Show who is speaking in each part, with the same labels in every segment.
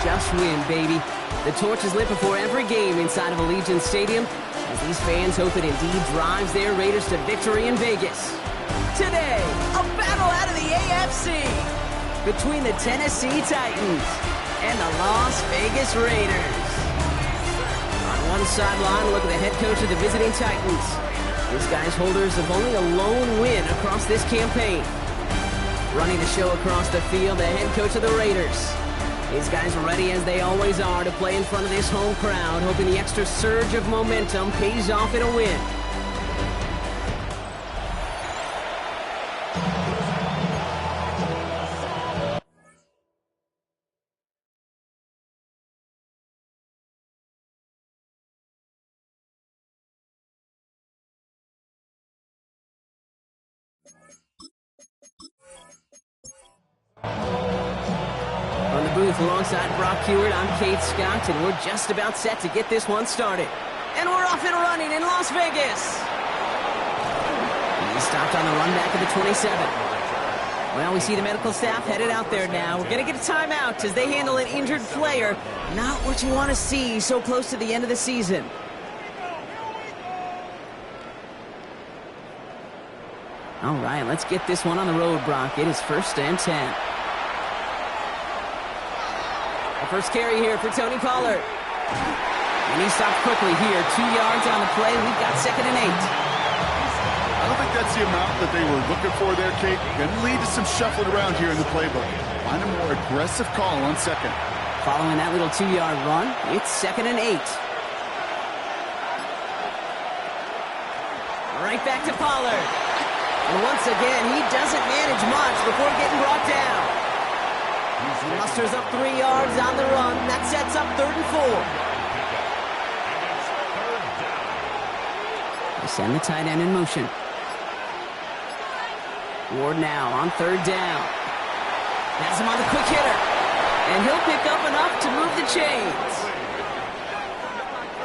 Speaker 1: just win, baby. The torch is lit before every game inside of Allegiant Stadium as these fans hope it indeed drives their Raiders to victory in Vegas. Today, a battle out of the AFC between the Tennessee Titans and the Las Vegas Raiders. On one sideline, look at the head coach of the visiting Titans. This guy's holders of only a lone win across this campaign. Running the show across the field, the head coach of the Raiders. These guys are ready as they always are to play in front of this home crowd, hoping the extra surge of momentum pays off in a win. On the booth alongside Brock Hewitt, I'm Kate Scott, and we're just about set to get this one started. And we're off and running in Las Vegas. He stopped on the run back of the 27. Well, we see the medical staff headed out there now. We're going to get a timeout as they handle an injured player. Not what you want to see so close to the end of the season. All right, let's get this one on the road, Brock. It is 1st and 10. The first carry here for Tony Pollard. And he stopped quickly here. 2 yards on the play. We've got 2nd and 8.
Speaker 2: I don't think that's the amount that they were looking for there, Kate. Going to lead to some shuffling around here in the playbook. Find a more aggressive call on 2nd.
Speaker 1: Following that little 2-yard run, it's 2nd and 8. Right back to Pollard. And once again, he doesn't manage much before getting brought down. He musters up 3 yards on the run. That sets up 3rd and 4. They send the tight end in motion. Ward now on 3rd down. Has him on the quick hitter. And he'll pick up enough to move the chains.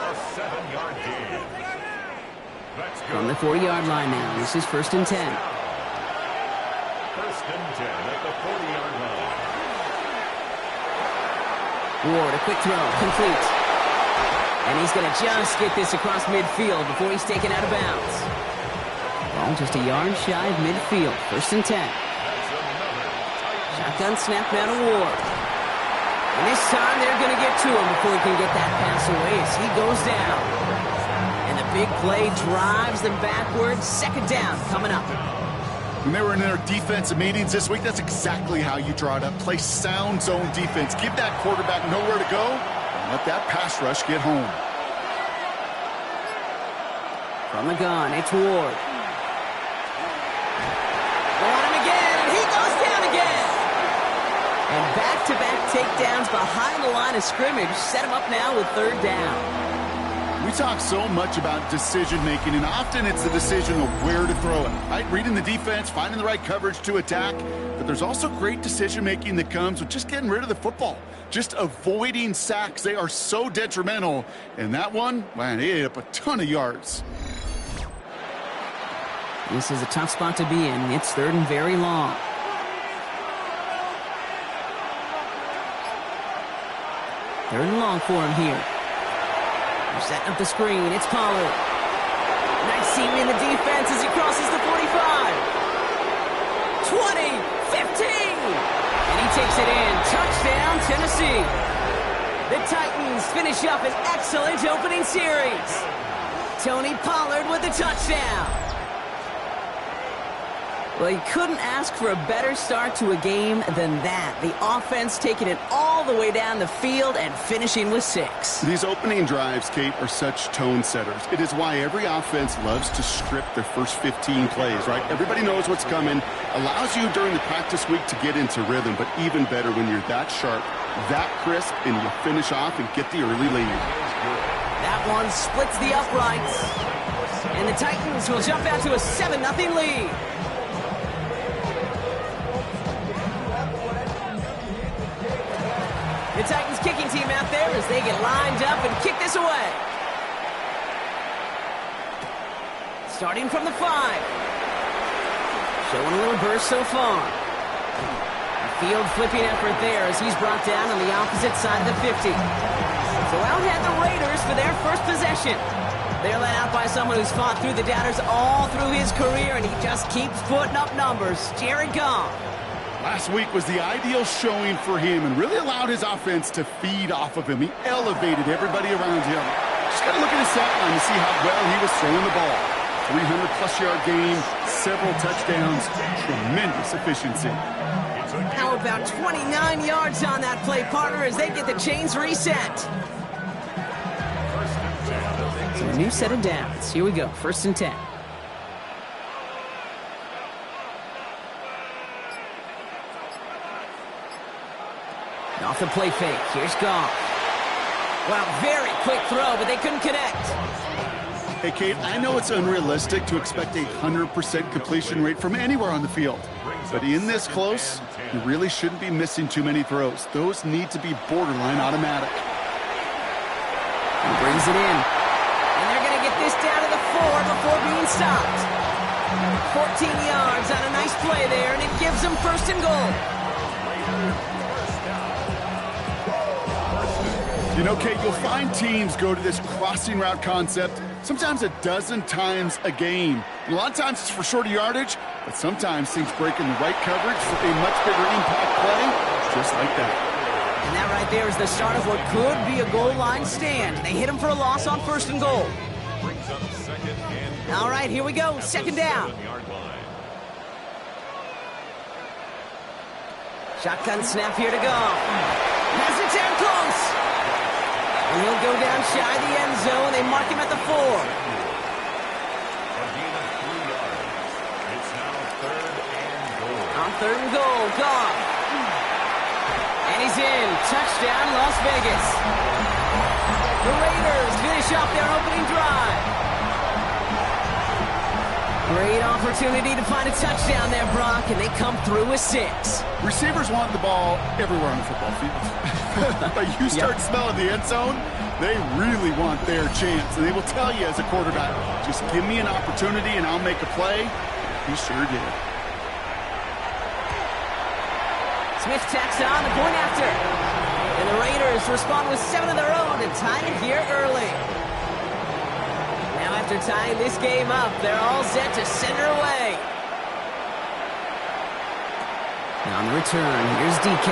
Speaker 3: A 7-yard gain.
Speaker 1: From the 40-yard line now, this is 1st and 10.
Speaker 3: 1st and 10 at the 40-yard line.
Speaker 1: Ward, a quick throw, complete. And he's going to just get this across midfield before he's taken out of bounds. Ball just a yard shy of midfield, 1st and 10. Shotgun snap now to Ward. And this time they're going to get to him before he can get that pass away as he goes down. And the big play drives them backwards. 2nd down coming up.
Speaker 2: When they were in their defensive meetings this week, that's exactly how you draw it up. Play sound zone defense. Give that quarterback nowhere to go. And let that pass rush get home.
Speaker 1: From the gun, it's Ward. On him again, and he goes down again. And back-to-back takedowns behind the line of scrimmage set him up now with 3rd down.
Speaker 2: We talk so much about decision-making, and often it's the decision of where to throw it, right? Reading the defense, finding the right coverage to attack, but there's also great decision-making that comes with just getting rid of the football, just avoiding sacks. They are so detrimental, and that one, man, he ate up a ton of yards.
Speaker 1: This is a tough spot to be in. It's 3rd and very long. Third and long for him here. They're setting up the screen. It's Pollard. Nice seam in the defense as he crosses the 45. 20, 15. And he takes it in. Touchdown, Tennessee. The Titans finish up an excellent opening series. Tony Pollard with the touchdown. Well, you couldn't ask for a better start to a game than that. The offense taking it all the way down the field and finishing with 6.
Speaker 2: These opening drives, Kate, are such tone setters. It is why every offense loves to strip their first 15 plays, right? Everybody knows what's coming. Allows you during the practice week to get into rhythm, but even better when you're that sharp, that crisp, and you finish off and get the early lead.
Speaker 1: That one splits the uprights. And the Titans will jump out to a 7-0 lead. The Titans kicking team out there as they get lined up and kick this away. Starting from the 5. Showing a little burst so far. Field flipping effort there as he's brought down on the opposite side of the 50. So out head the Raiders for their first possession. They're led out by someone who's fought through the doubters all through his career, and he just keeps putting up numbers. Jared Goff.
Speaker 2: Last week was the ideal showing for him and really allowed his offense to feed off of him. He elevated everybody around him. Just got to look at his stat line to see how well he was throwing the ball. 300-plus yard game, several touchdowns, tremendous efficiency.
Speaker 1: How about 29 yards on that play, partner, as they get the chains reset? So a new set of downs. Here we go, 1st and 10. Off the play fake. Here's Goff. Wow, very quick throw, but they couldn't connect.
Speaker 2: Hey, Kate, I know it's unrealistic to expect a 100% completion rate from anywhere on the field. But in this close, you really shouldn't be missing too many throws. Those need to be borderline automatic.
Speaker 1: He brings it in. And they're going to get this down to the 4 before being stopped. 14 yards on a nice play there, and it gives them 1st and goal.
Speaker 2: You know, Kate, you'll find teams go to this crossing route concept sometimes a dozen times a game. And a lot of times it's for shorter yardage, but sometimes things break in the right coverage for a much bigger impact play, just like that.
Speaker 1: And that right there is the start of what could be a goal line stand. They hit him for a loss on 1st and goal. All right, here we go, 2nd down. Shotgun snap here to go. Has it down close. And he'll go down shy of the end zone. They mark him at the 4.
Speaker 3: It's now 3rd and goal.
Speaker 1: On 3rd and goal, Goff. And he's in. Touchdown, Las Vegas. The Raiders finish off their opening drive. Great opportunity to find a touchdown there, Brock, and they come through with 6.
Speaker 2: Receivers want the ball everywhere on the football field. But you start smelling the end zone, they really want their chance. And they will tell you as a quarterback, just give me an opportunity and I'll make a play. He sure did.
Speaker 1: Smith tacks on the point after. And the Raiders respond with 7 of their own to tie it here early. Now after tying this game up, they're all set to send her away. Now on the return, here's DK.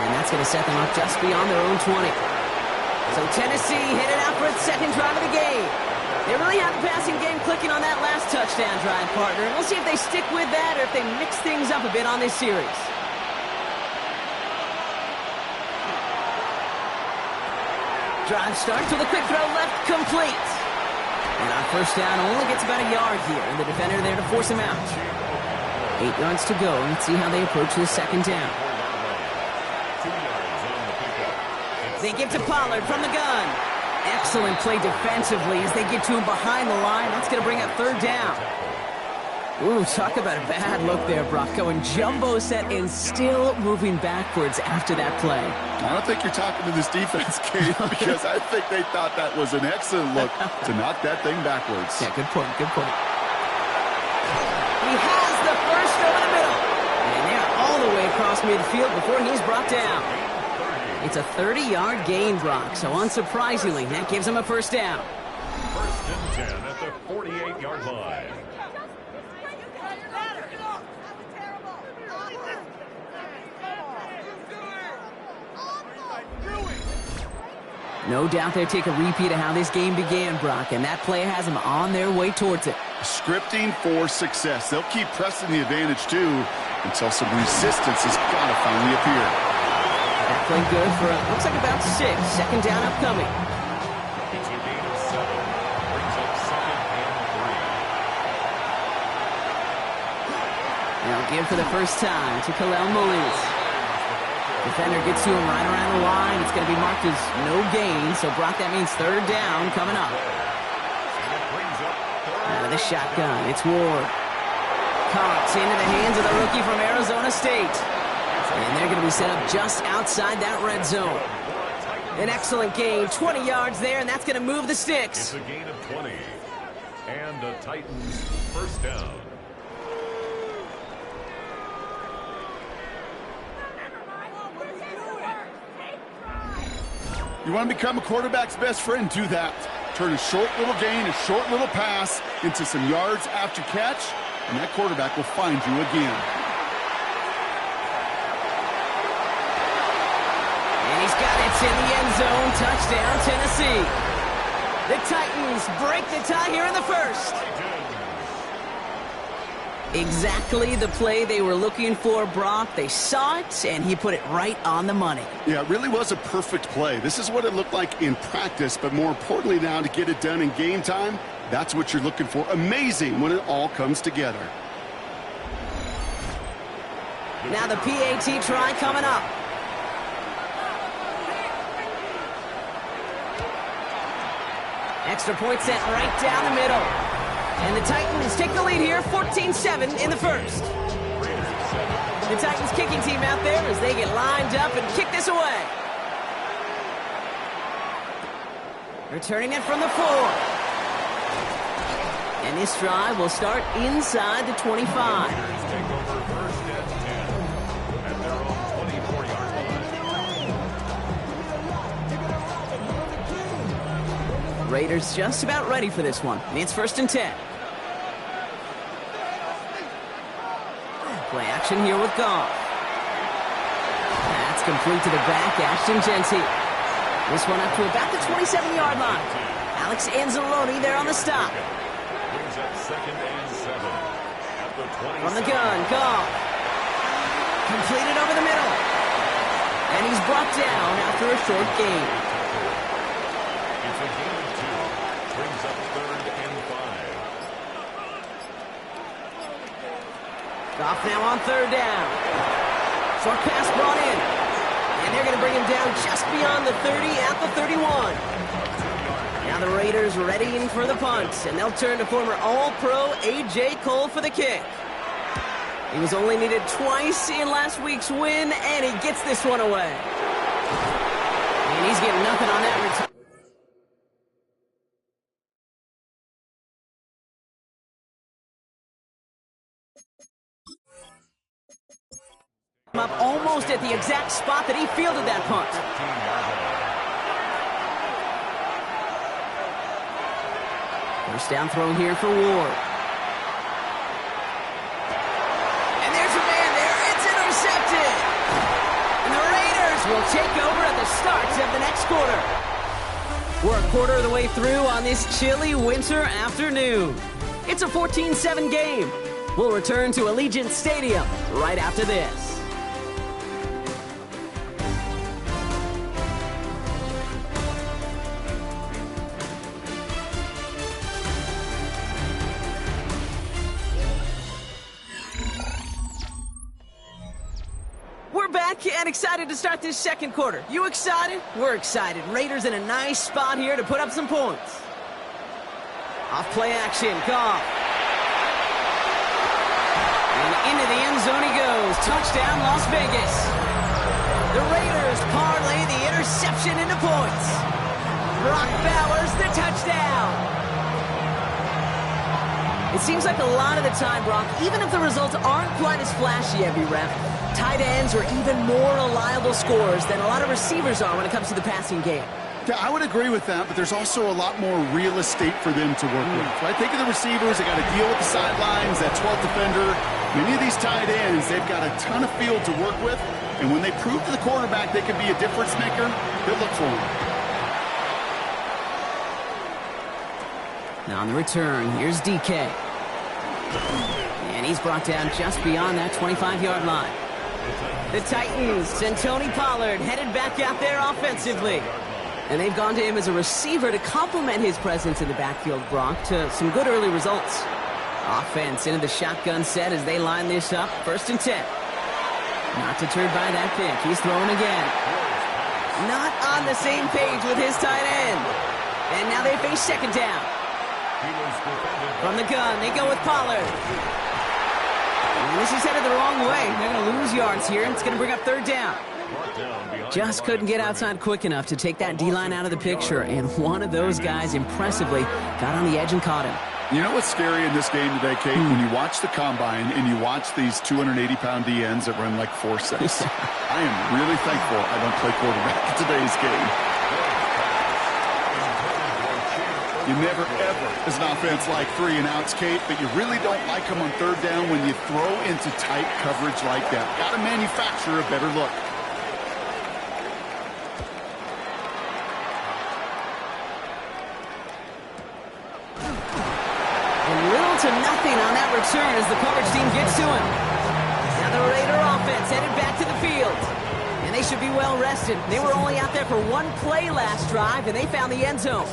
Speaker 1: And that's going to set them up just beyond their own 20. So Tennessee headed out for its 2nd drive of the game. They really have the passing game clicking on that last touchdown drive, partner. We'll see if they stick with that or if they mix things up a bit on this series. Drive starts with a quick throw left, complete. And on 1st down, only gets about a yard here, and the defender there to force him out. 8 yards to go. Let's see how they approach this 2nd down. They give to Pollard from the gun. Excellent play defensively as they get to him behind the line. That's going to bring up 3rd down. Ooh, talk about a bad look there, Brock. Going jumbo set and still moving backwards after that play.
Speaker 2: I don't think you're talking to this defense, Kate, because I think they thought that was an excellent look to knock that thing backwards.
Speaker 1: Yeah, good point, good point. He has the first over the middle. And they're all the way across midfield before he's brought down. It's a 30-yard gain, Brock, so unsurprisingly, that gives him a 1st down.
Speaker 3: 1st and 10 at the 48-yard line.
Speaker 1: No doubt they take a repeat of how this game began, Brock, and that play has them on their way towards it.
Speaker 2: Scripting for success. They'll keep pressing the advantage, too, until some resistance has got to finally appear.
Speaker 1: That play good for, looks like about 6. 2nd down upcoming.
Speaker 3: It's a gain of 7. Brings up 2nd and 3.
Speaker 1: Now give for the first time to Khalil Mullins. Defender gets to him right around the line. It's going to be marked as no gain. So, Brock, that means 3rd down coming up. Out of the shotgun, it's Ward. Caught into the hands of the rookie from Arizona State. And they're going to be set up just outside that red zone. An excellent gain, 20 yards there, and that's going to move the sticks.
Speaker 3: It's a gain of 20. And the Titans 1st down.
Speaker 2: You want to become a quarterback's best friend? Do that. Turn a short little gain, a short little pass into some yards after catch, and that quarterback will find you again.
Speaker 1: And he's got it in the end zone. Touchdown, Tennessee. The Titans break the tie here in the first. Exactly the play they were looking for, Brock. They saw it, and he put it right on the money.
Speaker 2: Yeah, it really was a perfect play. This is what it looked like in practice, but more importantly now to get it done in game time, that's what you're looking for. Amazing when it all comes together.
Speaker 1: Now the PAT try coming up. Extra point sent right down the middle. And the Titans take the lead here, 14-7 in the first. The Titans kicking team out there as they get lined up and kick this away. Returning it from the 4. And this drive will start inside the 25. Raiders just about ready for this one. It's 1st and 10. Play action here with Goff. That's complete to the back, Ashton Genty. This one up to about the 27-yard line. Alex Anzalone there on the stop.
Speaker 3: Brings up 2nd and 7. At the 27.
Speaker 1: From the gun, Goff. Completed over the middle. And he's brought down after a short gain.
Speaker 3: It's a gain of 2. Brings up 3rd and 5.
Speaker 1: Goff now on 3rd down. Short pass brought in. And they're going to bring him down just beyond the 30 at the 31. Now the Raiders readying for the punt. And they'll turn to former All-Pro A.J. Cole for the kick. He was only needed twice in last week's win, and he gets this one away. And he's getting nothing on that return. Up almost at the exact spot that he fielded that punt. First down throw here for Ward. And there's a man there. It's intercepted. And the Raiders will take over at the start of the next quarter. We're a quarter of the way through on this chilly winter afternoon. It's a 14-7 game. We'll return to Allegiant Stadium right after this. And excited to start this second quarter. You excited? We're excited. Raiders in a nice spot here to put up some points. Off play action, Goff. And into the end zone he goes. Touchdown, Las Vegas. The Raiders parlay the interception into points. Brock Bowers, the touchdown. It seems like a lot of the time, Brock, even if the results aren't quite as flashy every rep, tight ends are even more reliable scorers than a lot of receivers are when it comes to the passing game.
Speaker 2: Yeah, I would agree with that, but there's also a lot more real estate for them to work with. Right? Think of the receivers. They got to deal with the sidelines, that 12th defender. Many of these tight ends, they've got a ton of field to work with, and when they prove to the quarterback they can be a difference maker, they'll look for him.
Speaker 1: Now on the return, here's DK. And he's brought down just beyond that 25-yard line. The Titans and Tony Pollard headed back out there offensively. And they've gone to him as a receiver to complement his presence in the backfield, Brock, to some good early results. Offense into the shotgun set as they line this up. 1st and 10. Not deterred by that pick. He's throwing again. Not on the same page with his tight end. And now they face 2nd down. From the gun, they go with Pollard. And this is headed the wrong way. They're going to lose yards here, and it's going to bring up 3rd down. Just couldn't get outside quick enough to take that D-line out of the picture, and one of those guys impressively got on the edge and caught him.
Speaker 2: You know what's scary in this game today, Kate? When you watch the combine and you watch these 280-pound DNs that run like 4.6. I am really thankful I don't play quarterback in today's game. You never, ever, as an offense, like 3 and outs, Kate, but you really don't like them on third down when you throw into tight coverage like that. Got to manufacture a better look.
Speaker 1: Little to nothing on that return as the coverage team gets to him. Now the Raider offense headed back to the field. And they should be well rested. They were only out there for one play last drive, and they found the end zone.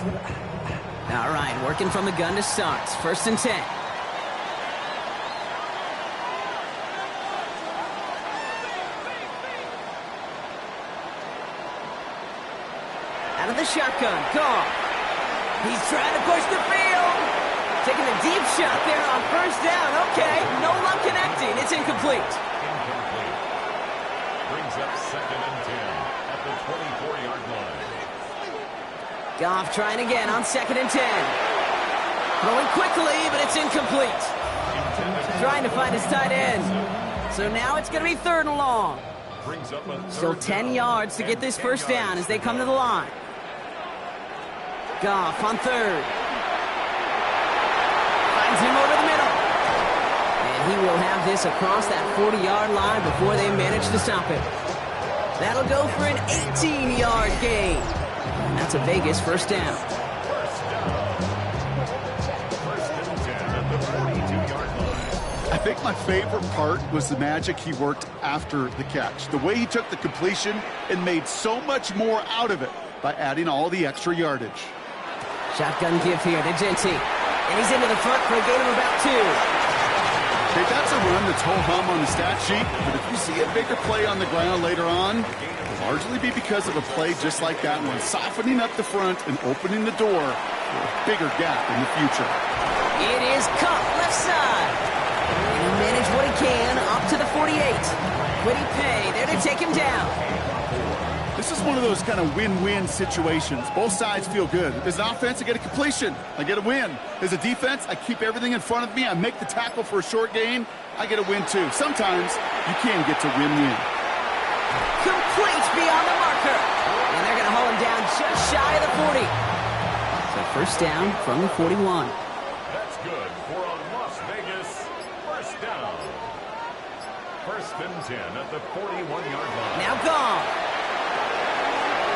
Speaker 1: All right, working from the gun to start. 1st and 10. Out of the shotgun, Goff. He's trying to push the field. Taking a deep shot there on 1st down. Okay, no luck connecting. It's incomplete.
Speaker 3: Incomplete. Brings up 2nd and 10 at the 24-yard line.
Speaker 1: Goff trying again on 2nd and 10. Throwing quickly, but it's incomplete. Trying to find his tight end. So now it's going to be 3rd and long.
Speaker 3: Brings up a
Speaker 1: Still 10 yards to get this 1st down as they come to the line. Goff on 3rd. Finds him over the middle. And he will have this across that 40-yard line before they manage to stop it. That'll go for an 18-yard gain. And that's a Vegas 1st down.
Speaker 2: I think my favorite part was the magic he worked after the catch. The way he took the completion and made so much more out of it by adding all the extra yardage.
Speaker 1: Shotgun give here to Genty. And he's into the front for a gain of about 2.
Speaker 2: Okay, that's a run that's ho-hum on the stat sheet, but if you see a bigger play on the ground later on, it'll largely be because of a play just like that one, softening up the front and opening the door for a bigger gap in the future.
Speaker 1: It is Cup left side. And he managed what he can up to the 48. Quiddy Pay there to take him down.
Speaker 2: This is one of those kind of win-win situations. Both sides feel good. As an offense, I get a completion. I get a win. As a defense, I keep everything in front of me. I make the tackle for a short gain. I get a win, too. Sometimes you can get to win-win.
Speaker 1: Complete beyond the marker. And they're going to haul him down just shy of the 40. So 1st down from the 41.
Speaker 3: That's good for a Las Vegas 1st down. 1st and 10 at the 41-yard line.
Speaker 1: Now gone.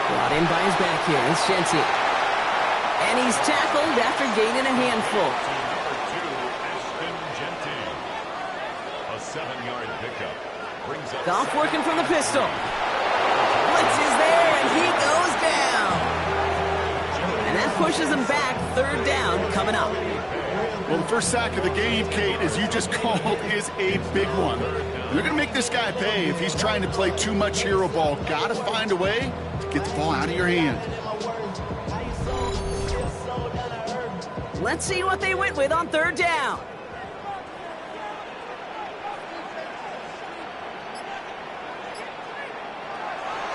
Speaker 1: Brought in by his back here. It's Genty. And he's tackled after gaining a handful.
Speaker 3: Number 2, Ashton Genty. A 7-yard pickup. Brings up
Speaker 1: Goff working from the pistol. Blitz is there, and he goes down. And that pushes him back. 3rd down coming up.
Speaker 2: Well, the first sack of the game, Kate, as you just called, is a big one. They're going to make this guy pay if he's trying to play too much hero ball. Got to find a way to get the ball out of your hand.
Speaker 1: Let's see what they went with on 3rd down.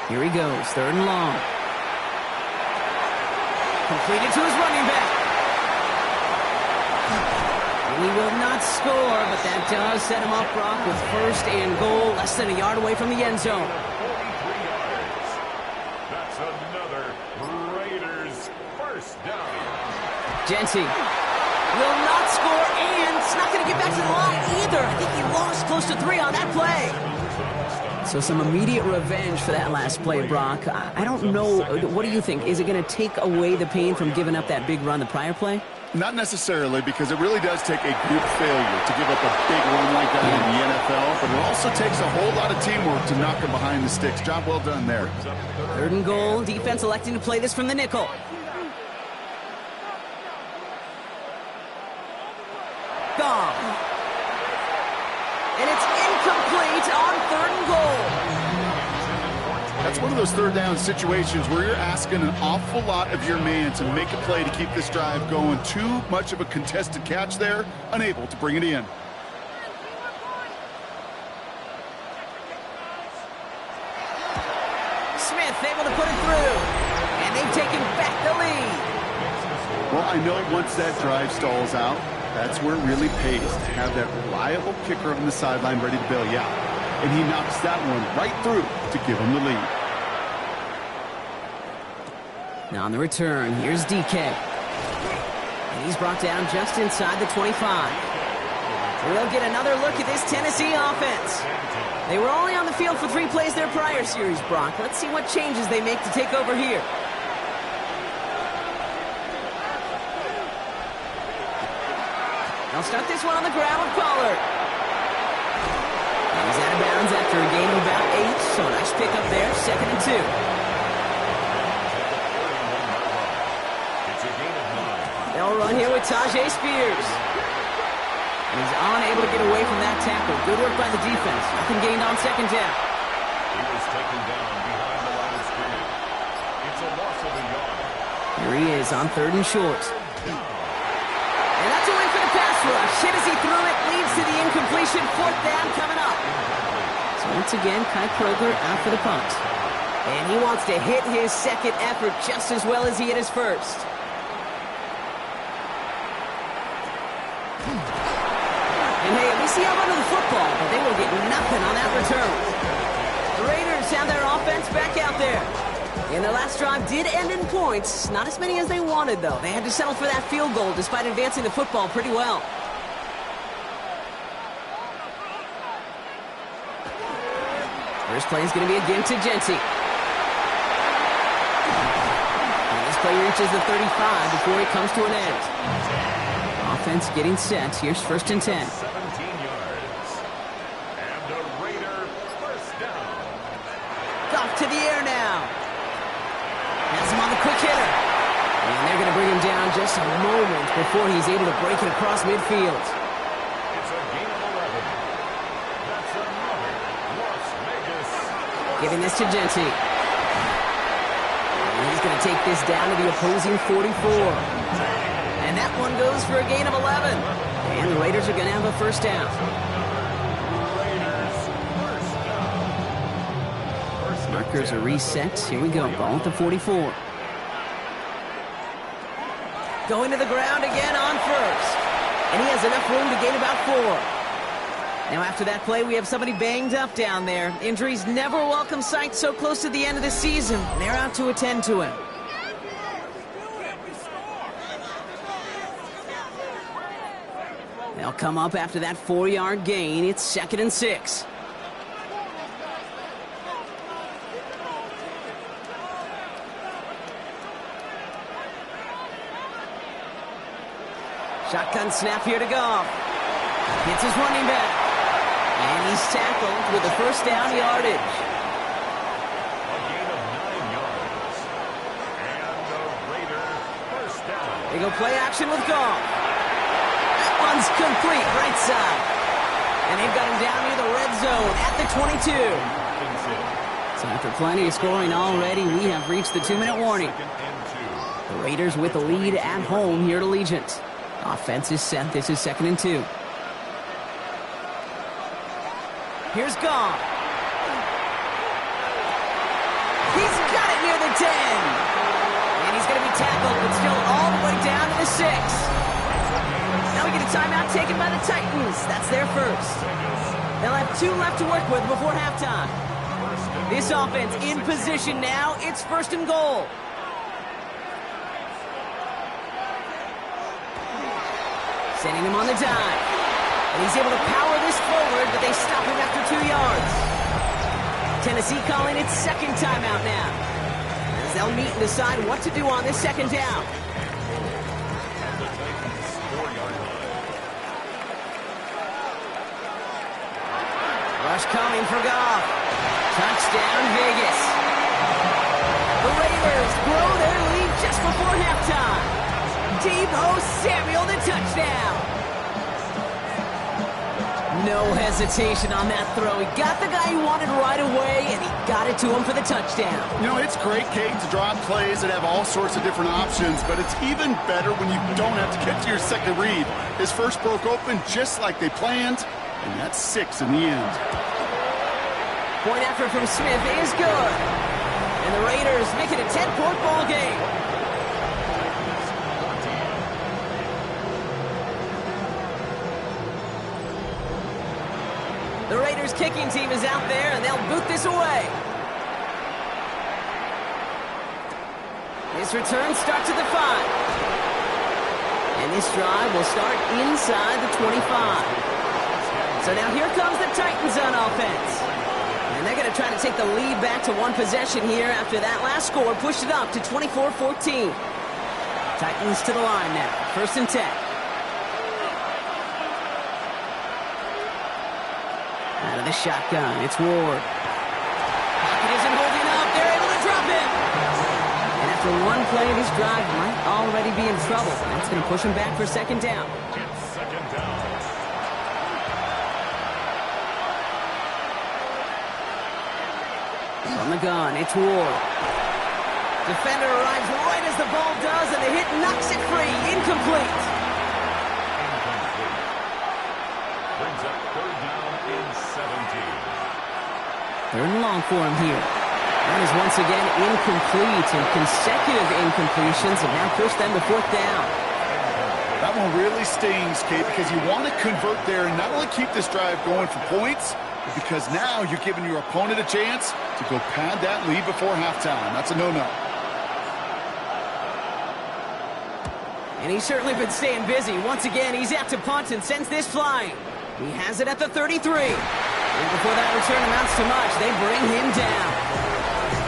Speaker 1: Here he goes, 3rd and long. Completed to his running back. He will not score, but that does set him up, Brock, with 1st and goal, less than a yard away from the end zone.
Speaker 3: 43 yards. That's another Raiders 1st down.
Speaker 1: Genty will not score, and it's not going to get back to the line either. I think he lost close to 3 on that play. So some immediate revenge for that last play, Brock. I don't know. What do you think? Is it going to take away the pain from giving up that big run the prior play?
Speaker 2: Not necessarily, because it really does take a group failure to give up a big run like that in the NFL, but it also takes a whole lot of teamwork to knock him behind the sticks. Job well done there.
Speaker 1: 3rd and goal. Defense electing to play this from the nickel. Gone. And it's incomplete on 3rd and goal.
Speaker 2: That's one of those 3rd down situations where you're asking an awful lot of your man to make a play to keep this drive going. Too much of a contested catch there, unable to bring it in.
Speaker 1: Smith able to put it through, and they've taken back the lead.
Speaker 2: Well, I know once that drive stalls out, that's where it really pays to have that reliable kicker on the sideline ready to bail you out. And he knocks that one right through to give him the lead.
Speaker 1: Now on the return, here's DK. And he's brought down just inside the 25. We'll get another look at this Tennessee offense. They were only on the field for 3 plays their prior series, Brock. Let's see what changes they make to take over here. They'll start this one on the ground with Pollard. And he's out of bounds after a gain of about 8, so nice pick up there, 2nd and 2. They'll run here with Tajay Spears. And he's unable to get away from that tackle. Good work by the defense. Nothing gained on 2nd down.
Speaker 3: He was taken down behind the line of scrimmage. It's a loss of a yard.
Speaker 1: Here he is on 3rd and short. And that's a win for the pass rush. Hit as he threw it, leads to the incompletion. 4th down coming up. So once again, Kai Krogler out for the punt. And he wants to hit his 2nd effort just as well as he hit his 1st. And hey, at least he held onto the football, but they will get nothing on that return. The Raiders have their offense back out there. And their last drive did end in points. Not as many as they wanted, though. They had to settle for that field goal despite advancing the football pretty well. First play is going to be again to Genty. And this play reaches the 35 before it comes to an end. Offense getting set. Here's 1st and 10.
Speaker 3: 17 yards. And a Raider first down.
Speaker 1: Off to the air now. Has him on the quick hitter. And they're going to bring him down just a moment before he's able to break it across midfield.
Speaker 3: It's a gain of 11. That's another Las Vegas.
Speaker 1: Giving this to Genty. And he's going to take this down to the opposing 44. And that one goes for a gain of 11. And the Raiders are going to have a first down.
Speaker 3: Raiders first down.
Speaker 1: Markers are reset. Here we go. Ball at the 44. Going to the ground again on 1st. And he has enough room to gain about 4. Now after that play, we have somebody banged up down there. Injuries never a welcome sight so close to the end of the season. They're out to attend to him. They'll come up after that 4-yard gain. It's 2nd and 6. Shotgun snap here to Goff. Hits his running back. And he's tackled with a first down yardage.
Speaker 3: A gain of 9 yards. And the Raider first down.
Speaker 1: They go play action with Goff. One's complete, right side. And they've got him down near the red zone at the 22. So after plenty of scoring already, we have reached the 2-minute warning. The Raiders with the lead at home here at Allegiant. Offense is set. This is 2nd and 2. Here's Goff. He's got it near the 10. And he's going to be tackled, but still all the way down to the 6. Now we get a timeout taken by the Titans. That's their first. They'll have 2 left to work with before halftime. This offense in position now. It's 1st and goal. Sending him on the dive. And he's able to power this forward, but they stop him after 2 yards. Tennessee calling its 2nd timeout now, as they'll meet and decide what to do on this 2nd down. Rush coming for Goff. Touchdown, Vegas. The Raiders grow their lead just before halftime. Deebo Samuel, the touchdown. No hesitation on that throw. He got the guy he wanted right away, and he got it to him for the touchdown.
Speaker 2: You know, it's great, Kate, to draw up plays that have all sorts of different options, but it's even better when you don't have to get to your second read. His first broke open just like they planned, and that's 6 in the end.
Speaker 1: Point effort from Smith is good. And the Raiders make it a 10-point ball game. The Raiders kicking team is out there, and they'll boot this away. This return starts at the 5. And this drive will start inside the 25. So now here comes the Titans on offense. And they're going to try to take the lead back to one possession here after that last score pushed it up to 24-14. Titans to the line now. 1st and 10. Out of the shotgun, it's Ward. Pocket isn't holding up. They're able to drop him. And after one play, this drive might already be in trouble. That's going to push him back for 2nd down.
Speaker 3: It's 2nd down.
Speaker 1: From the gun, it's Ward. Defender arrives right as the ball does, and the hit knocks it free. Incomplete.
Speaker 3: Brings up 3rd down in 17.
Speaker 1: 3rd and long for him here. That is once again incomplete, and consecutive incompletions have now pushed them to 4th down.
Speaker 2: That one really stings, Kate, because you want to convert there and not only keep this drive going for points, but because now you're giving your opponent a chance to go pad that lead before halftime. That's a no-no.
Speaker 1: And he's certainly been staying busy. Once again, he's out to punt and sends this flying. He has it at the 33. And before that return amounts to much, they bring him down.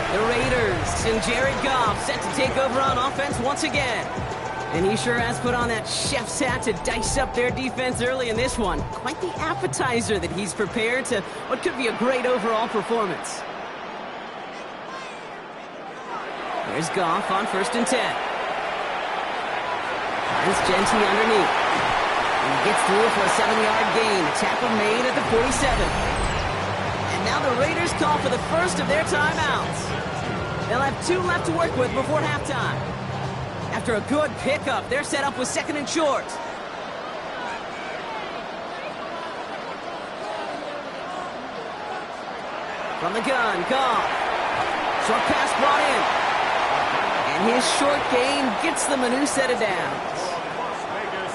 Speaker 1: The Raiders and Jared Goff set to take over on offense once again. And he sure has put on that chef's hat to dice up their defense early in this one. Quite the appetizer that he's prepared to what could be a great overall performance. There's Goff on 1st and 10. Finds Genty underneath. And he gets through for a 7-yard gain. A tackle made at the 47. And now the Raiders call for the first of their timeouts. They'll have 2 left to work with before halftime. After a good pickup, they're set up with 2nd and short. From the gun, Goff. Short pass brought in. And his short gain gets them a new set of downs.
Speaker 3: Las Vegas,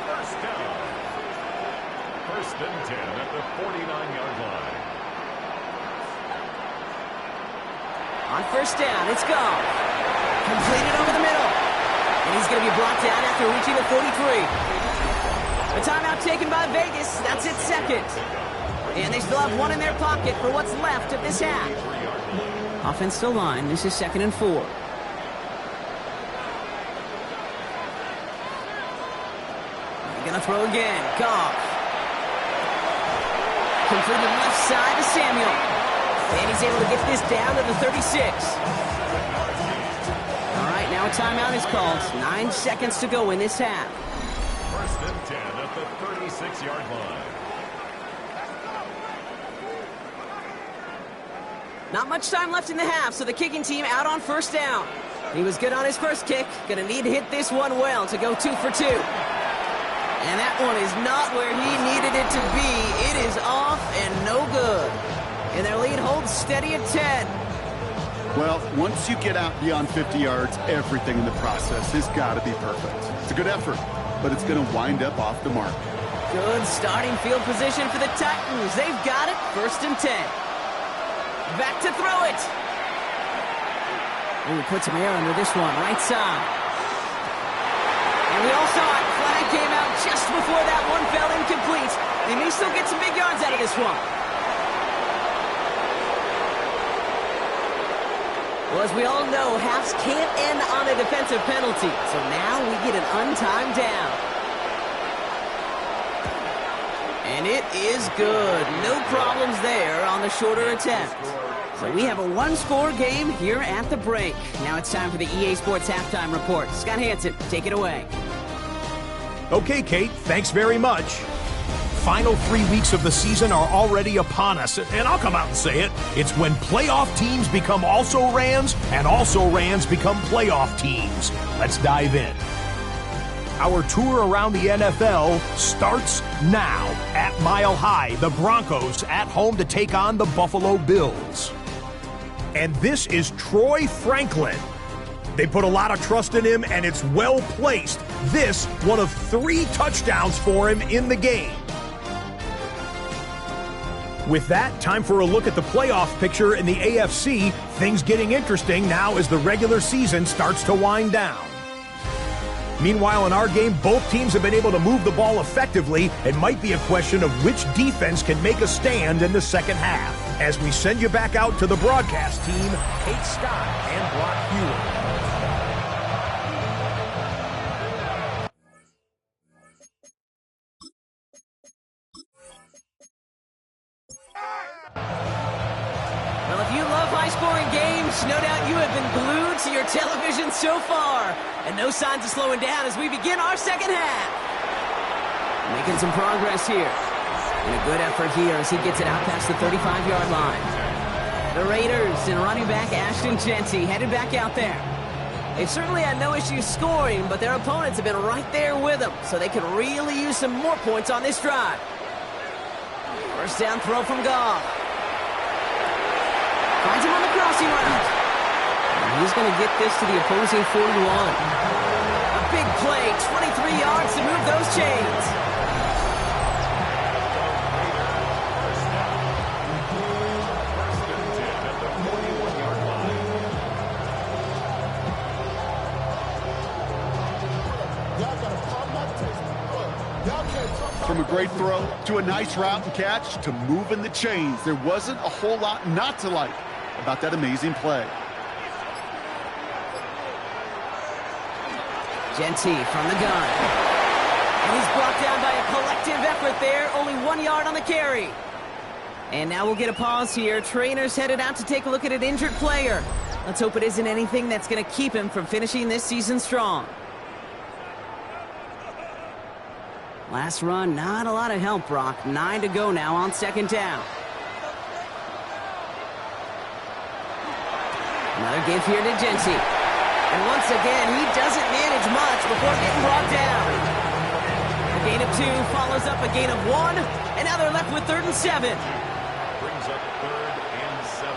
Speaker 3: 1st down. 1st and 10 at the 49-yard line.
Speaker 1: On 1st down, it's Goff. Completed over the middle. And he's going to be brought down after reaching the 43. A timeout taken by Vegas. That's its 2nd. And they still have 1 in their pocket for what's left of this half. Offense still line. This is 2nd and 4. They're going to throw again. Goff. Completed left side to Samuel. And he's able to get this down to the 36. All right, now a timeout is called. 9 seconds to go in this half.
Speaker 3: 1st and 10 at the 36-yard line.
Speaker 1: Not much time left in the half, so the kicking team out on 1st down. He was good on his first kick. Going to need to hit this one well to go 2 for 2. And that one is not where he needed it to be. It is off and no good. And their lead holds steady at 10.
Speaker 2: Well, once you get out beyond 50 yards, everything in the process has got to be perfect. It's a good effort, but it's going to wind up off the mark.
Speaker 1: Good starting field position for the Titans. They've got it. 1st and 10. Back to throw it. Ooh, puts him air under this one. Right side. And we all saw it. Flag came out just before that one fell incomplete. They may still get some big yards out of this one. Well, as we all know, halves can't end on a defensive penalty. So now we get an untimed down. And it is good. No problems there on the shorter attempt. So we have a 1-score game here at the break. Now it's time for the EA Sports Halftime Report. Scott Hansen, take it away.
Speaker 4: Okay, Kate, thanks very much. Final 3 weeks of the season are already upon us, and I'll come out and say it. It's when playoff teams become also-rans, and also-rans become playoff teams. Let's dive in. Our tour around the NFL starts now. At Mile High, the Broncos at home to take on the Buffalo Bills. And this is Troy Franklin. They put a lot of trust in him, and it's well placed. This, one of 3 touchdowns for him in the game. With that, time for a look at the playoff picture in the AFC. Things getting interesting now as the regular season starts to wind down. Meanwhile, in our game, both teams have been able to move the ball effectively. It might be a question of which defense can make a stand in the second half. As we send you back out to the broadcast team, Kate Scott and Brock Hewitt.
Speaker 1: Well, if you love high-scoring games, no doubt you have been glued to your television so far. And no signs of slowing down as we begin our second half. Making some progress here. And a good effort here as he gets it out past the 35-yard line. The Raiders and running back Ashton Jeanty headed back out there. They've certainly had no issues scoring, but their opponents have been right there with them, so they could really use some more points on this drive. First down throw from Goff. Finds him on the crossing route. And he's going to get this to the opposing 41. A big play, 23 yards to move those chains.
Speaker 2: From a great throw to a nice route and catch to moving the chains, there wasn't a whole lot not to like about that amazing play.
Speaker 1: Jeanty from the gun. And he's brought down by a collective effort there. Only 1 yard on the carry. And now we'll get a pause here. Trainer's headed out to take a look at an injured player. Let's hope it isn't anything that's going to keep him from finishing this season strong. Last run, not a lot of help, Brock. 9 to go now on second down. Another give here to Jeanty. And once again, he doesn't manage much before getting brought down. A gain of 2 follows up a gain of 1, and now they're left with 3rd and 7.
Speaker 3: Brings up 3rd and 7.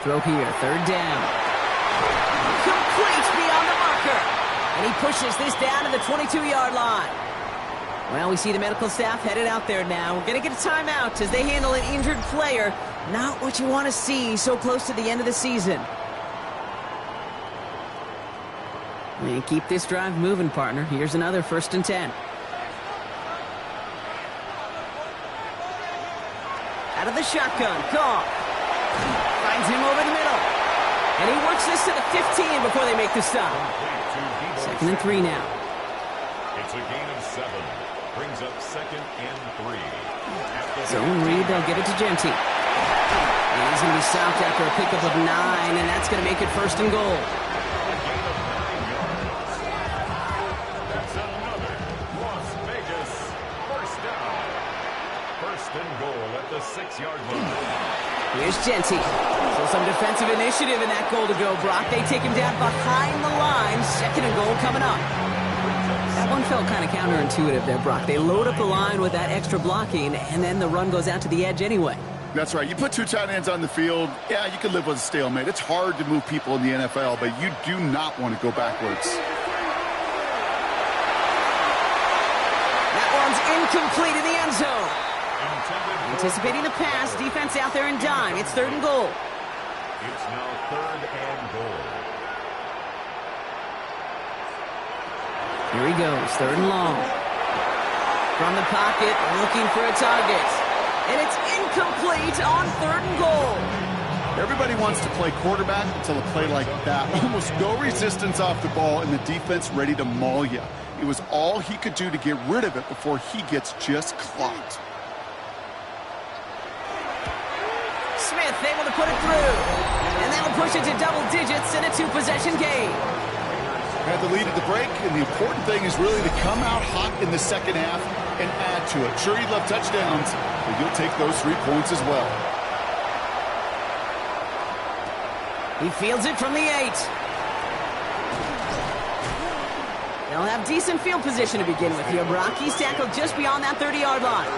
Speaker 1: Throw here, 3rd down. Complete beyond the marker. And he pushes this down to the 22-yard line. Well, we see the medical staff headed out there now. We're going to get a timeout as they handle an injured player. Not what you want to see so close to the end of the season. And keep this drive moving, partner. Here's another 1st and 10. Out of the shotgun, Goff. Finds him over the middle. And he works this to the 15 before they make the stop. 2nd and 3 now.
Speaker 3: It's a gain of 7. Brings up 2nd and 3.
Speaker 1: Zone read, they'll get it to Jeanty. And he's going to be stopped after a pickup of 9, and that's going to make it 1st and goal.
Speaker 3: A gain of 9 yards. That's another Las Vegas 1st down. 1st and goal at the 6-yard line.
Speaker 1: Here's Jeanty. So some defensive initiative in that goal to go, Brock. They take him down behind the line. 2nd and goal coming up. That one felt kind of counterintuitive there, Brock. They load up the line with that extra blocking, and then the run goes out to the edge anyway.
Speaker 2: That's right. You put 2 tight ends on the field, yeah, you can live with a stalemate. It's hard to move people in the NFL, but you do not want to go backwards.
Speaker 1: That one's incomplete in the end zone. Anticipating the pass, defense out there and dime. It's 3rd and goal.
Speaker 3: It's now 3rd and goal.
Speaker 1: Here he goes, 3rd and long. From the pocket, looking for a target. And it's incomplete on 3rd and goal.
Speaker 2: Everybody wants to play quarterback until a play like that. Almost no resistance off the ball and the defense ready to maul you. It was all he could do to get rid of it before he gets just clocked.
Speaker 1: Smith able to put it through. And that'll push it to double digits in a 2-possession game.
Speaker 2: Had the lead at the break, and the important thing is really to come out hot in the second half and add to it. Sure, you'd love touchdowns, but you'll take those 3 points as well.
Speaker 1: He fields it from the 8. They'll have decent field position to begin with here, Brock. He's tackled just beyond that 30-yard line.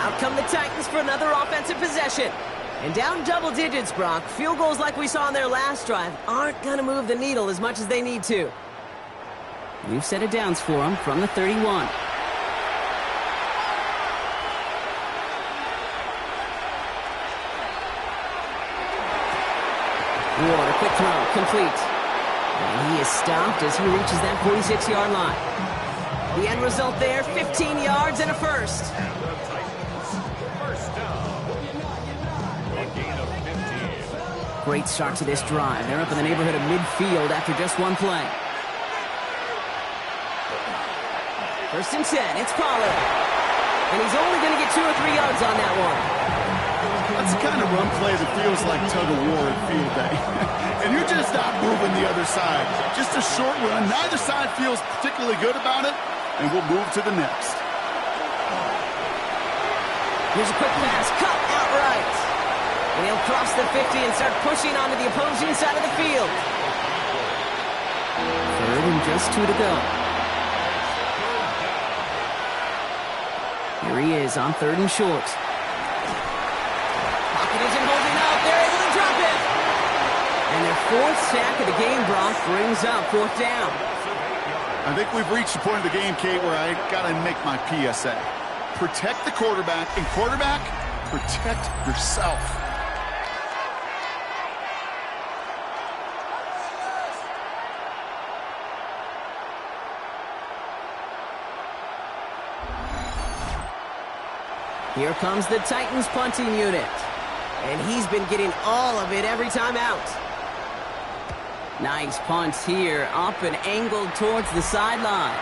Speaker 1: Out come the Titans for another offensive possession. And down double digits, Brock. Field goals like we saw on their last drive aren't going to move the needle as much as they need to. We've set it downs for him from the 31. Ward, a quick throw, complete. And he is stopped as he reaches that 46-yard line. The end result there, 15 yards and a first.
Speaker 3: And the Titans, first down. A gain of 15.
Speaker 1: Great start to this drive. They're up in the neighborhood of midfield after just one play. First and 10, it's Pollard. And he's only going to get 2 or 3 yards on that one.
Speaker 2: That's the kind of run play that feels like tug-of-war at field day. And you're just not moving the other side. Just a short run. Neither side feels particularly good about it. And we'll move to the next.
Speaker 1: Here's a quick pass, cut outright. And he'll cross the 50 and start pushing onto the opposing side of the field. Third and just 2 to go. Here he is on 3rd and short. Pocket isn't holding up. They're able to drop it. And their 4th sack of the game, Brock, brings up 4th down.
Speaker 2: I think we've reached the point of the game, Kate, where I got to make my PSA. Protect the quarterback, and quarterback, protect yourself.
Speaker 1: Here comes the Titans punting unit. And he's been getting all of it every time out. Nice punt here, up and angled towards the sideline.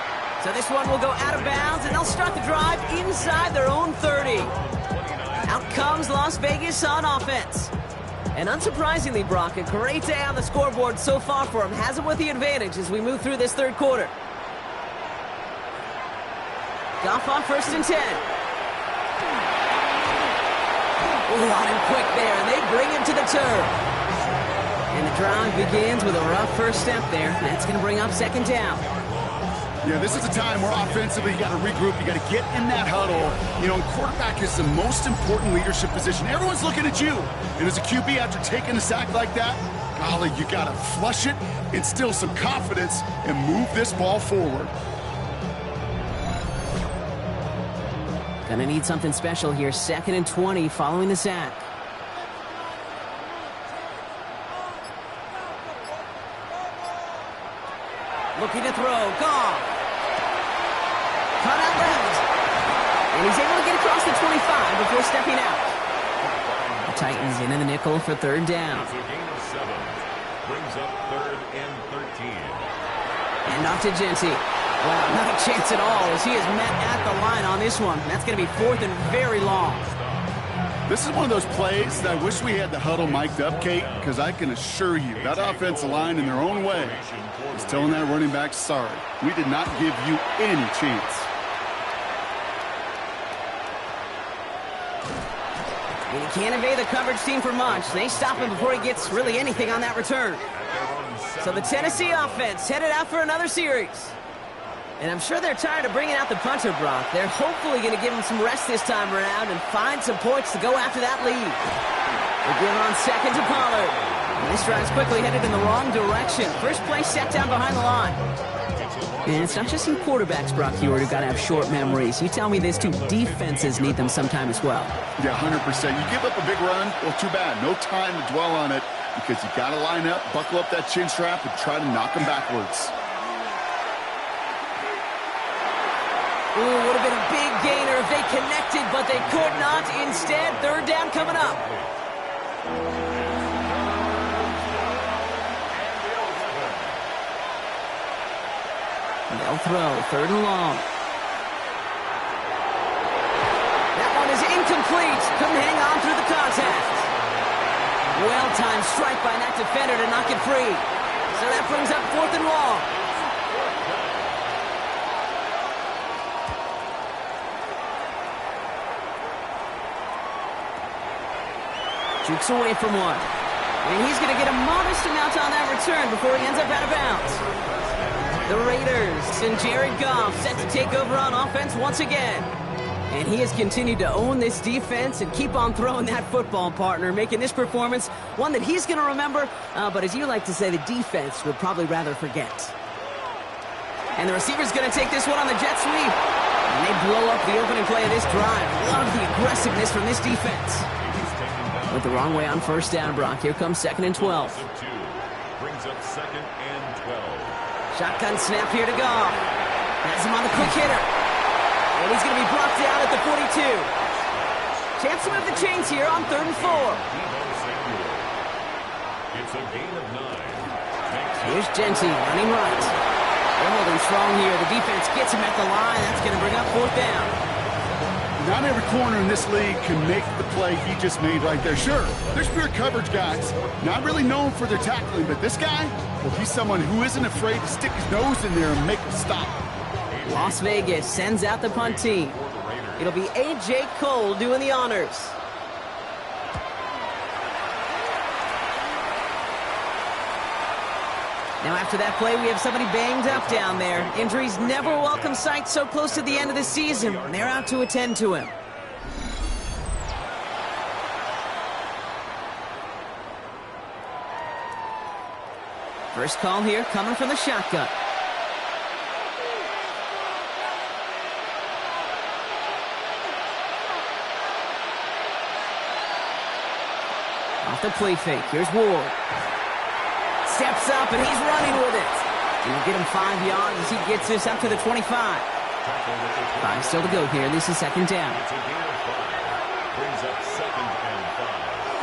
Speaker 1: So this one will go out of bounds, and they'll start the drive inside their own 30. Out comes Las Vegas on offense. And unsurprisingly, Brock, a great day on the scoreboard so far for him. Has it with the advantage as we move through this 3rd quarter. Goff on 1st and 10. Oh, on him quick there, and they bring him to the turf. And the drive begins with a rough first step there. That's going to bring up 2nd down.
Speaker 2: Yeah, this is a time where offensively you got to regroup. You got to get in that huddle. You know, and quarterback is the most important leadership position. Everyone's looking at you. And as a QB, after taking a sack like that, golly, you got to flush it, instill some confidence, and move this ball forward.
Speaker 1: Gonna need something special here. 2nd and 20 following the sack. Looking to throw. Goff. Cut out left. And he's able to get across the 25 before stepping out. The Titans in the nickel for 3rd down.
Speaker 3: It's a gain of 7. Brings up 3rd and 13.
Speaker 1: And off to Genty. Wow, not a chance at all as he is met at the line on this one. That's going to be 4th and very long.
Speaker 2: This is one of those plays that I wish we had the huddle mic'd up, Kate, because I can assure you that offensive line in their own way is telling that running back, sorry, we did not give you any chance.
Speaker 1: And he can't evade the coverage team for much. They stop him before he gets really anything on that return. So the Tennessee offense headed out for another series. And I'm sure they're tired of bringing out the punter, Brock. They're hopefully going to give him some rest this time around and find some points to go after that lead. They give on 2nd to Pollard. And this drive's quickly headed in the wrong direction. First play set down behind the line. And it's not just some quarterbacks, Brock Heward, who've got to have short memories. You tell me this too, defenses need them sometime as well.
Speaker 2: Yeah, 100%. You give up a big run, well, too bad. No time to dwell on it because you got to line up, buckle up that chin strap, and try to knock them backwards.
Speaker 1: Ooh, would have been a big gainer if they connected, but they could not. Instead, 3rd down coming up. They'll throw 3rd and long. That one is incomplete. Couldn't hang on through the contact. Well-timed strike by that defender to knock it free. So that brings up 4th and long. Jukes away from one. And he's going to get a modest amount on that return before he ends up out of bounds. The Raiders and Jared Goff set to take over on offense once again. And he has continued to own this defense and keep on throwing that football, partner, making this performance one that he's going to remember, but as you like to say, the defense would probably rather forget. And the receiver's going to take this one on the jet sweep. And they blow up the opening play of this drive. Love the aggressiveness from this defense. Went the wrong way on first down, Brock. Here comes 2nd and 12.
Speaker 3: Brings up 2nd and 12.
Speaker 1: Shotgun snap here to Goff. Has him on the quick hitter. And he's going to be brought down at the 42. Chance to move the chains here on 3rd and 4.
Speaker 3: It's a gain of 9.
Speaker 1: Here's Genty running right. They're holding strong here. The defense gets him at the line. That's going to bring up 4th down.
Speaker 2: Not every corner in this league can make the play he just made right there. Sure, there's pure coverage guys, not really known for their tackling, but this guy, well, he's someone who isn't afraid to stick his nose in there and make a stop.
Speaker 1: Las Vegas sends out the punt team. It'll be A.J. Cole doing the honors. Now after that play, we have somebody banged up down there. Injuries never a welcome sight so close to the end of the season. They're out to attend to him. First call here coming from the shotgun. Off the play fake. Here's Ward. Steps up, and he's running with it. He'll get him 5 yards as he gets this up to the 25. 5 still to go here. This is 2nd down.
Speaker 3: It's a gain of 5. Brings up 2nd and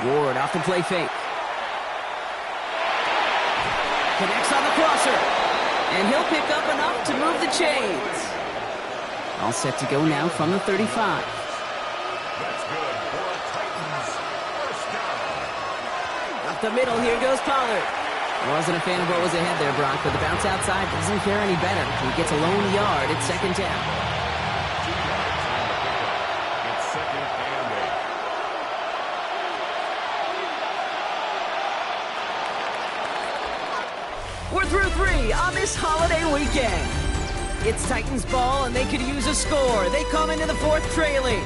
Speaker 3: 5.
Speaker 1: Ward off the play fake. Connects on the crosser. And he'll pick up enough to move the chains. All set to go now from the 35.
Speaker 3: That's good for a Titans first down.
Speaker 1: Up the middle, here goes Pollard. Wasn't a fan of what was ahead there, Brock, but the bounce outside doesn't fare any better. He gets a lone yard at 2nd down.
Speaker 3: 2 yards on the pickup. It's 2nd and 8.
Speaker 1: We're through 3 on this holiday weekend. It's Titans ball, and they could use a score. They come into the 4th trailing.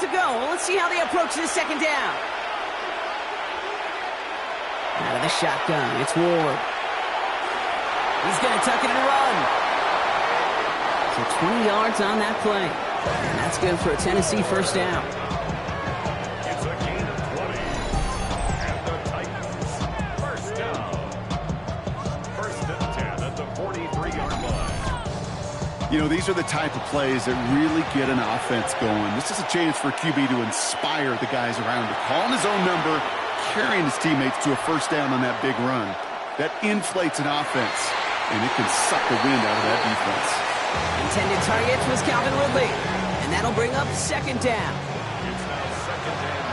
Speaker 1: To go. Let's see how they approach this 2nd down. Out of the shotgun, it's Ward. He's going to tuck it and run. So 20 yards on that play. And that's good for a Tennessee first down.
Speaker 3: It's a gain of 20. And the Titans first down. 1st and 10 at the 43-yard line.
Speaker 2: You know, these are the type of plays that really get an offense going. This is a chance for QB to inspire the guys around him. Calling his own number, carrying his teammates to a first down on that big run. That inflates an offense, and it can suck the wind out of that defense.
Speaker 1: Intended target was Calvin Ridley, and that'll bring up 2nd down.
Speaker 3: It's now 2nd and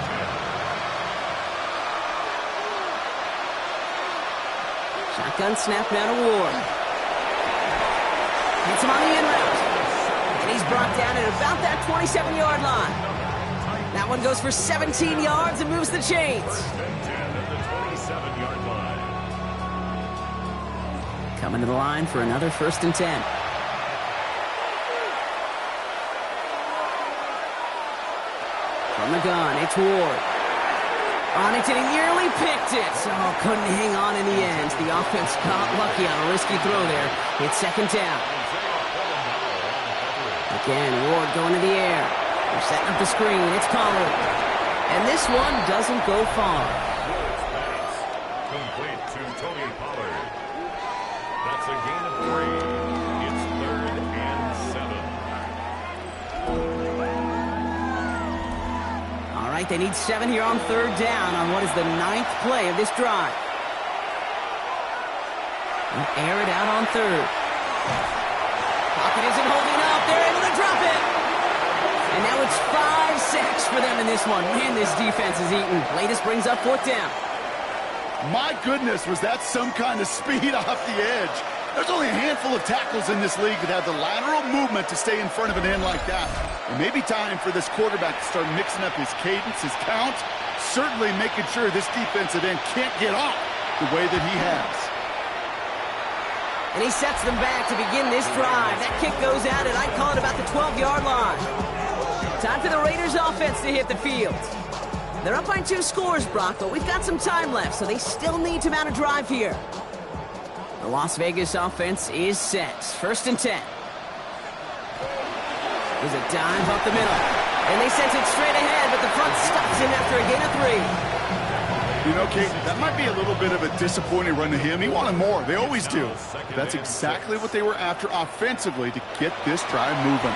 Speaker 3: 10.
Speaker 1: Shotgun snap now to Ward. Hits him on the in route. And he's brought down at about that 27-yard line. That one goes for 17 yards and moves the chains.
Speaker 3: 1st and 10 at the 27-yard line.
Speaker 1: Coming to the line for another 1st and 10. From the gun, it's Ward. On it, and he nearly picked it. Oh, couldn't hang on in the end. The offense got lucky on a risky throw there. It's 2nd down. Again, Ward going to the air. They're setting up the screen. It's Pollard. And this one doesn't go far.
Speaker 3: Complete to Tony Pollard. That's a gain of 3. It's 3rd and 7.
Speaker 1: All right, they need 7 here on 3rd down on what is the 9th play of this drive. They'll air it out on 3rd. Pocket isn't holding up. They're able to drop it. And now it's 5 sacks for them in this one. Man, this defense is eating. Latest brings up 4th down.
Speaker 2: My goodness, was that some kind of speed off the edge. There's only a handful of tackles in this league that have the lateral movement to stay in front of an end like that. It may be time for this quarterback to start mixing up his cadence, his count, certainly making sure this defensive end can't get off the way that he has.
Speaker 1: And he sets them back to begin this drive. That kick goes out, and I'd call it about the 12-yard line. Time for the Raiders offense to hit the field. They're up by 2 scores, Brock, but we've got some time left, so they still need to mount a drive here. The Las Vegas offense is set. 1st and 10. There's a dive up the middle. And they sent it straight ahead, but the front stops him after a gain of 3.
Speaker 2: You know, Kate, that might be a little bit of a disappointing run to him. He wanted more. They always do. That's exactly what they were after offensively to get this drive moving.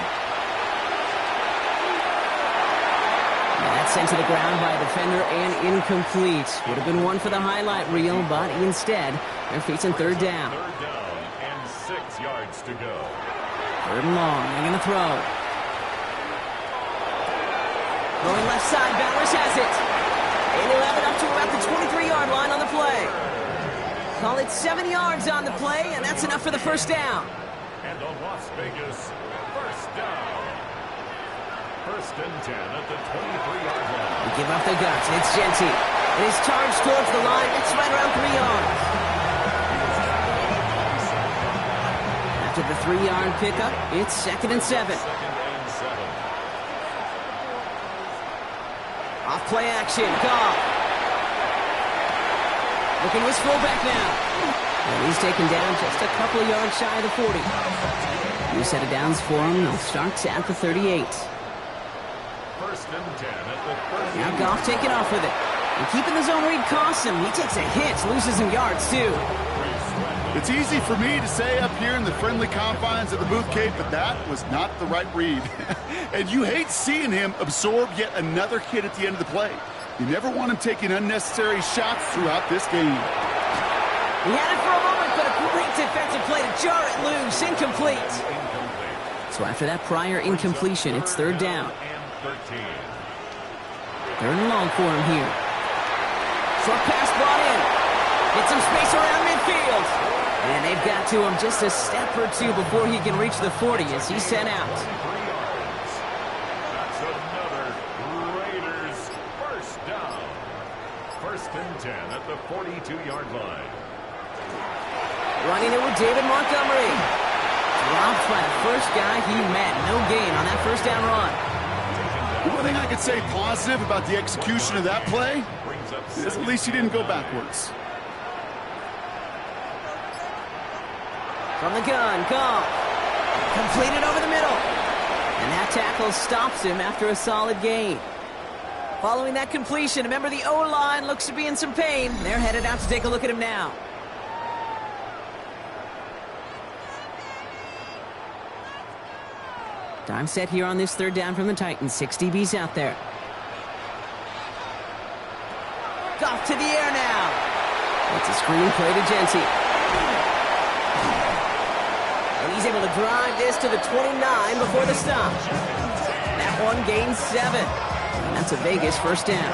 Speaker 1: That's sent to the ground by a defender and incomplete. Would have been one for the highlight reel, but instead, they're facing 3rd down.
Speaker 3: 3rd down and 6 yards to go.
Speaker 1: 3rd and long. They're going to throw. Going left side, Bowers has it. And he'll have it up to about the 23-yard line on the play. Call it 7 yards on the play, and that's enough for the 1st down.
Speaker 3: And the Las Vegas 1st down. 1st and 10 at the 23-yard line.
Speaker 1: They give up the guts. It's Genty. And he's charged towards the line. It's right around 3 yards. After the 3-yard pickup, it's 2nd and 7.
Speaker 3: 2nd and 7.
Speaker 1: Off play action. Goff. Looking to his fullback now. And he's taken down just a couple of yards shy of the 40. New set of downs for him. They'll start at the 38.
Speaker 3: 1st and 10 at the 30.
Speaker 1: Now Goff taking off with it. And keeping the zone read costs him. He takes a hit, loses some yards too.
Speaker 2: It's easy for me to say up here in the friendly confines of the booth, Kate, but that was not the right read. And you hate seeing him absorb yet another hit at the end of the play. You never want him taking unnecessary shots throughout this game.
Speaker 1: He had it for a moment, but a great defensive play to jar it loose. Incomplete. So after that prior incompletion, it's 3rd down.
Speaker 3: 13.
Speaker 1: 3rd and long for him here. Short pass brought in. Get some space around midfield. And they've got to him just a step or 2 before he can reach the 40 as he's sent out.
Speaker 3: 3 yards. That's another Raiders 1st down. 1st and 10 at the 42-yard line.
Speaker 1: Running it with David Montgomery. Dropped by the first guy he met. No gain on that 1st down run.
Speaker 2: One thing I could say positive about the execution of that play is at least he didn't go backwards.
Speaker 1: From the gun, Goff. Completed over the middle. And that tackle stops him after a solid gain. Following that completion, remember the O-line looks to be in some pain. They're headed out to take a look at him now. Time set here on this 3rd down from the Titans. 6 DBs out there. Goff to the air now. It's a screen play to Genty. And he's able to drive this to the 29 before the stop. That one gains 7. And that's a Vegas 1st down.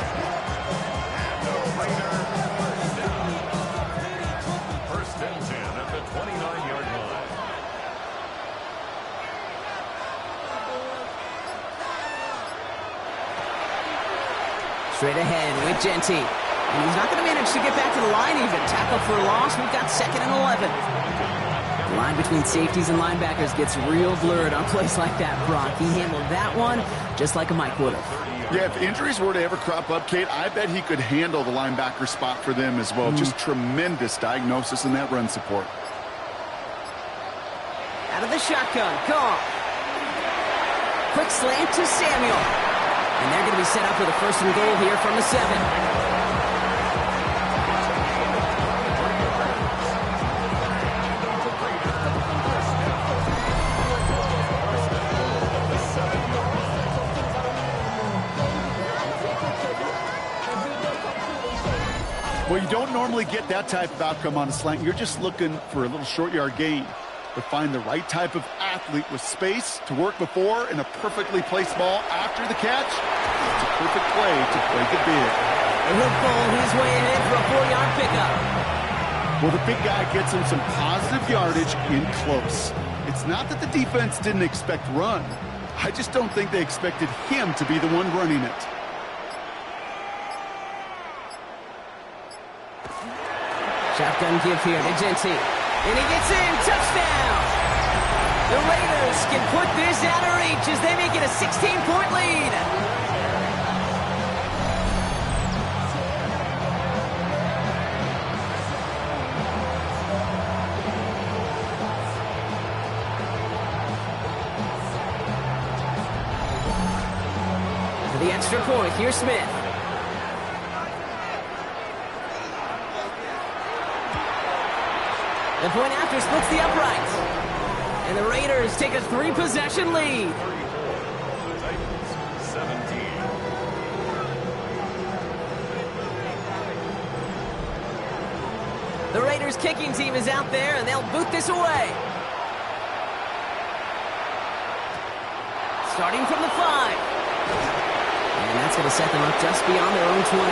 Speaker 3: 1st and 10 at the 29-yard line.
Speaker 1: Straight ahead with Genty. And he's not going to manage to get back to the line even. Tackle for a loss. We've got 2nd and 11. The line between safeties and linebackers gets real blurred on plays like that, Brock. He handled that one just like a Mike would have.
Speaker 2: Yeah, if injuries were to ever crop up, Kate, I bet he could handle the linebacker spot for them as well. Just tremendous diagnosis in that run support.
Speaker 1: Out of the shotgun, Goff. Quick slant to Samuel. And they're going to be set up with a 1st and goal here from the 7.
Speaker 2: Well, you don't normally get that type of outcome on a slant. You're just looking for a little short yard gain. But find the right type of athlete with space to work before and a perfectly placed ball after the catch. It's a perfect play to break it big.
Speaker 1: And he'll pull his way ahead for a 4-yard pickup.
Speaker 2: Well, the big guy gets him some positive yardage in close. It's not that the defense didn't expect run. I just don't think they expected him to be the one running it.
Speaker 1: Shotgun give here to Genti. And he gets in. Touchdown! The Raiders can put this out of reach as they make it a 16-point lead. For the extra point, here's Smith. The point after splits the uprights. And the Raiders take a 3-possession lead.
Speaker 3: 34, Titans 17.
Speaker 1: The Raiders kicking team is out there, and they'll boot this away. Starting from the 5. And that's going to set them up just beyond their own 20.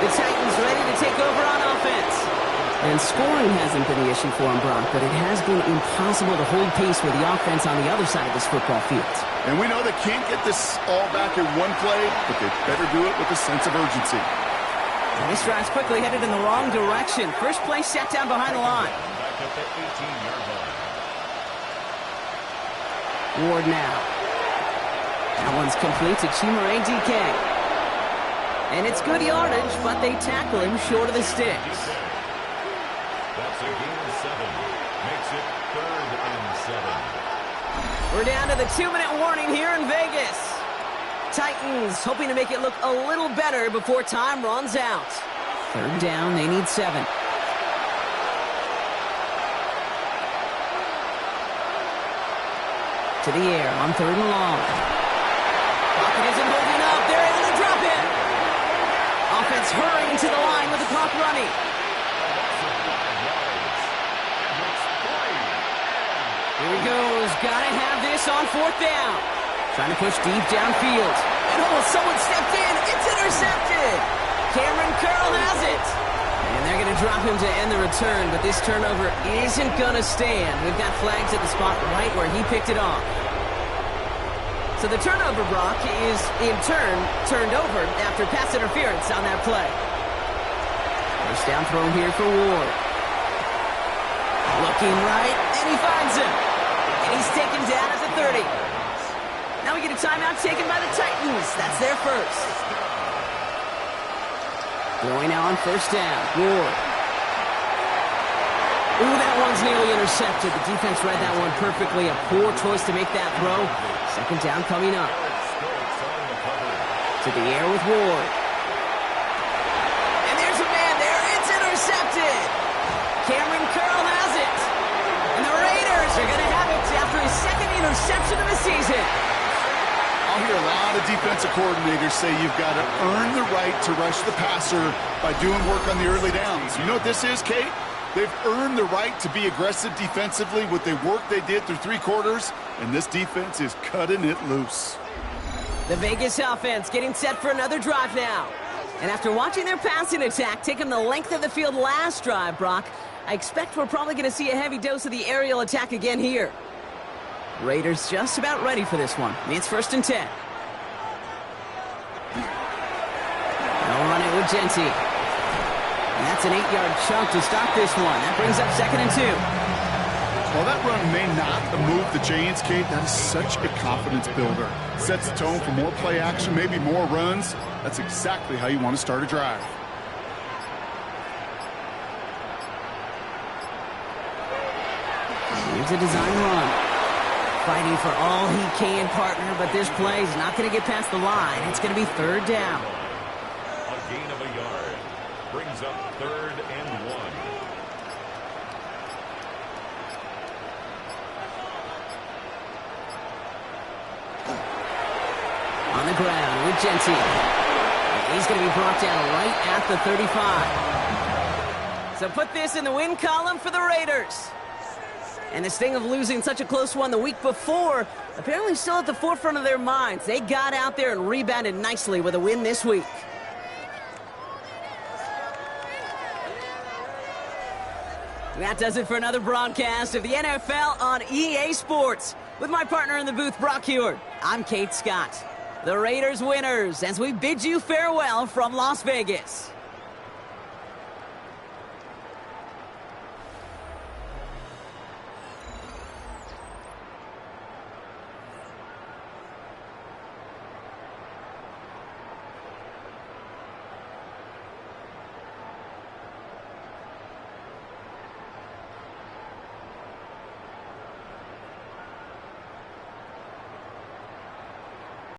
Speaker 1: The Titans ready to take over on offense. And scoring hasn't been the issue for him, Brock, but it has been impossible to hold pace with the offense on the other side of this football field.
Speaker 2: And we know they can't get this all back in one play, but they better do it with a sense of urgency.
Speaker 1: And this drive's quickly headed in the wrong direction. First play set down behind the line.
Speaker 3: Back at the 18-yard line.
Speaker 1: Ward now. That one's complete to Chimere DK. And it's good yardage, but they tackle him short of the sticks.
Speaker 3: That's a gain of 7. Makes it 3rd and 7.
Speaker 1: We're down to the 2-minute warning here in Vegas. Titans hoping to make it look a little better before time runs out. 3rd down, they need 7. To the air on 3rd and long. Pocket isn't holding up. They're able to drop it. Offense hurrying to the line with the clock running. Here he goes. Gotta have this on 4th down. Trying to push deep downfield. And someone stepped in. It's intercepted. Cameron Curl has it. And they're going to drop him to end the return, but this turnover isn't going to stand. We've got flags at the spot right where he picked it off. So the turnover, Brock, is in turn turned over after pass interference on that play. First down throw here for Ward. Looking right, and he finds him. And he's taken down at the 30. Now we get a timeout taken by the Titans. That's their first. Throwing now on first down. Ward. Ooh, that one's nearly intercepted. The defense read that one perfectly. A poor choice to make that throw. 2nd down coming up. To the air with Ward. And there's a man there. It's intercepted. Cameron Curl has it. And the Raiders are going to have it after his 2nd interception of the season.
Speaker 2: I'll hear a lot of defensive coordinators say you've got to earn the right to rush the passer by doing work on the early downs. You know what this is, Kate? They've earned the right to be aggressive defensively with the work they did through 3 quarters, and this defense is cutting it loose.
Speaker 1: The Vegas offense getting set for another drive now. And after watching their passing attack take them the length of the field last drive, Brock, I expect we're probably going to see a heavy dose of the aerial attack again here. Raiders just about ready for this one. It's 1st and 10. They'll run it with Genti. And that's an 8-yard chunk to stop this one. That brings up 2nd and 2.
Speaker 2: While that run may not move the chains, Kate, that is such a confidence builder. Sets the tone for more play action, maybe more runs. That's exactly how you want to start a drive.
Speaker 1: Here's a design run. Fighting for all he can, partner, but this play is not going to get past the line. It's going to be 3rd down.
Speaker 3: A gain of a yard. Brings up 3rd and 1.
Speaker 1: On the ground with Genti. And he's going to be brought down right at the 35. So put this in the win column for the Raiders. And this thing of losing such a close one the week before, apparently still at the forefront of their minds. They got out there and rebounded nicely with a win this week. That does it for another broadcast of the NFL on EA Sports. With my partner in the booth, Brock Heward, I'm Kate Scott. The Raiders winners as we bid you farewell from Las Vegas.